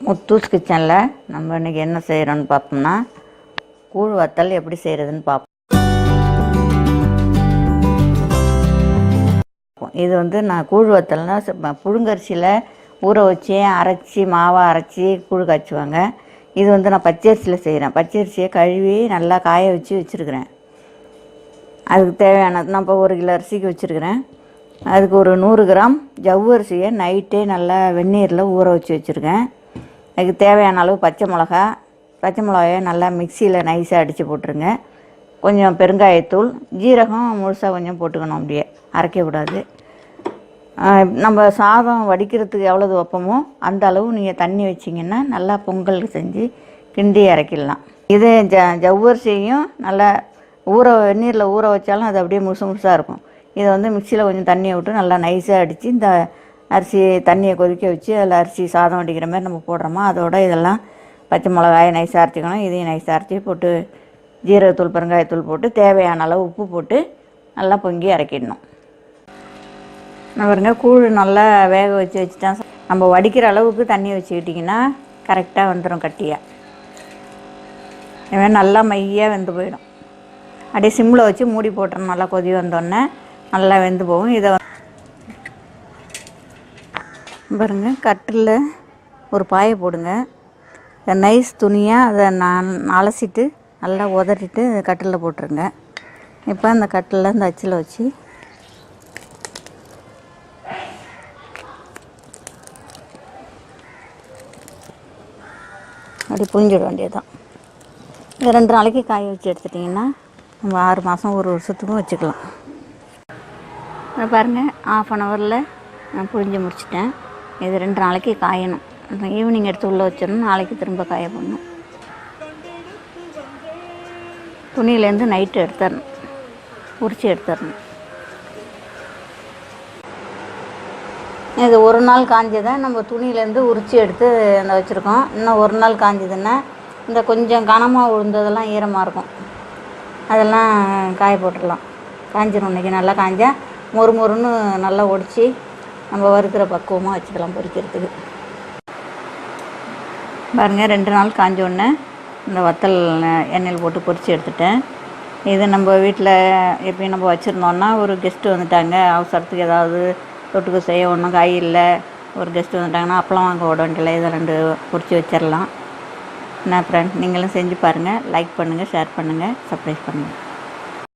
முத்தூஸ் கிச்சனில் நம்ம இன்றைக்கி என்ன செய்கிறோன்னு பார்ப்போம்னா கூழ் வத்தல் எப்படி செய்கிறதுன்னு பார்ப்போம். இது வந்து நான் கூழ் வத்தல்னால் புழுங்கரிசியில் ஊற வச்சு அரைச்சி மாவாக அரைச்சி கூழ் காய்ச்சுவாங்க. இது வந்து நான் பச்சரிசியில் செய்கிறேன். பச்சரிசியை கழுவி நல்லா காய வச்சுருக்கிறேன். அதுக்கு தேவையானது நான் இப்போ 1 கிலோ அரிசிக்கு வச்சுருக்கிறேன். அதுக்கு ஒரு 100 கிராம் ஜவ்வு அரிசியை நைட்டே நல்லா வெந்நீரில் ஊற வச்சுருக்கேன். அதுக்கு தேவையான அளவு பச்சை மிளகாயை நல்லா மிக்சியில் நைஸாக அடித்து போட்டுருங்க. கொஞ்சம் பெருங்காயத்தூள், ஜீரகம் முழுசாக கொஞ்சம் போட்டுக்கணும், அப்படியே அரைக்க கூடாது. நம்ம சாதம் வடிக்கிறதுக்கு எவ்வளவு வைப்போமோ அந்த அளவு நீங்கள் தண்ணி வச்சிங்கன்னா நல்லா பொங்கல் செஞ்சு கிண்டி இறக்கிடலாம். இதே ஜவ்வரிசியும் நல்லா வெந்நீரில் ஊற வச்சாலும் அது அப்படியே முழுசாக இருக்கும். இதை வந்து மிக்சியில் கொஞ்சம் தண்ணியை விட்டு நல்லா நைஸாக அடித்து இந்த அரிசி தண்ணியை கொதிக்க வச்சு அதில் அரிசி சாதம் வடிக்கிற மாதிரி நம்ம போடுறோமோ அதோட இதெல்லாம் பச்சை மிளகாயை நைஸாக அரைச்சிக்கணும். இதையும் நைஸாக அரைச்சி போட்டு ஜீரகத்தூள் பெருங்காயத்தூள் போட்டு தேவையான அளவு உப்பு போட்டு நல்லா பொங்கி இறக்கிடணும். பாருங்க, கூழ் நல்லா வேக வச்சுட்டா நம்ம வடிக்கிற அளவுக்கு தண்ணி வச்சுக்கிட்டிங்கன்னா கரெக்டாக வந்துடும் கட்டியாக. இதுமாதிரி நல்லா மையாக வெந்து போயிடும். அப்படியே சிம்மில் வச்சு மூடி போட்டுறணும். நல்லா கொதி வந்தோடனே நல்லா வெந்து போகும். இதை பாருங்க, கட்டில் ஒரு பாயை போடுங்க. நைஸ் துணியாக அதை அலசிட்டு நல்லா உதறிட்டு கட்டிலில் போட்டுருங்க. இப்போ அந்த கட்டிலில் இந்த அச்சில் வச்சு அப்படி புழிஞ்சிட வேண்டியதுதான். 2 நாளைக்கு காய வச்சு எடுத்துட்டிங்கன்னா நம்ம 6 மாதம் 1 வருஷத்துக்கும் வச்சுக்கலாம். பாருங்கள், 1/2 ஹவரில் நான் புழிஞ்சு முடிச்சிட்டேன். இது 2 நாளைக்கு காயணும். ஈவினிங் எடுத்து உள்ளே வச்சிடணும். நாளைக்கு திரும்ப காய போடணும். துணியிலேருந்து நைட்டு எடுத்துடணும், உரித்து எடுத்துடணும். இது 1 நாள் காஞ்சதை நம்ம துணியிலேருந்து உரித்து எடுத்து அந்த வச்சுருக்கோம். இன்னும் 1 நாள் காஞ்சதுன்னா இந்த கொஞ்சம் கனமாக விழுந்ததெல்லாம் ஈரமாக இருக்கும், அதெல்லாம் காய போட்டுடலாம். காஞ்சிடும். இன்றைக்கி நல்லா காஞ்சா மொறுன்னு நல்லா ஒடிச்சு நம்ம வறுக்கிற பக்குவமாக வச்சுக்கலாம் பொரிக்கிறதுக்கு. பாருங்கள், 2 நாள் காஞ்சோடனே இந்த வத்தல் எண்ணெயில் போட்டு பொரித்து எடுத்துட்டேன். இது நம்ம வீட்டில் எப்பயும் நம்ம வச்சுருந்தோன்னா ஒரு கெஸ்ட்டு வந்துட்டாங்க, அவசரத்துக்கு ஏதாவது தொட்டுக்கு செய்ய ஒன்றும் காய் இல்லை, ஒரு கெஸ்ட்டு வந்துட்டாங்கன்னா அப்பளம் வாங்க ஓட வேண்டியல இதை 2 பொரித்து வச்சிடலாம். என்ன ஃப்ரெண்ட், நீங்களும் செஞ்சு பாருங்கள். லைக் பண்ணுங்கள், ஷேர் பண்ணுங்கள், சப்ஸ்கிரைப் பண்ணுங்கள்.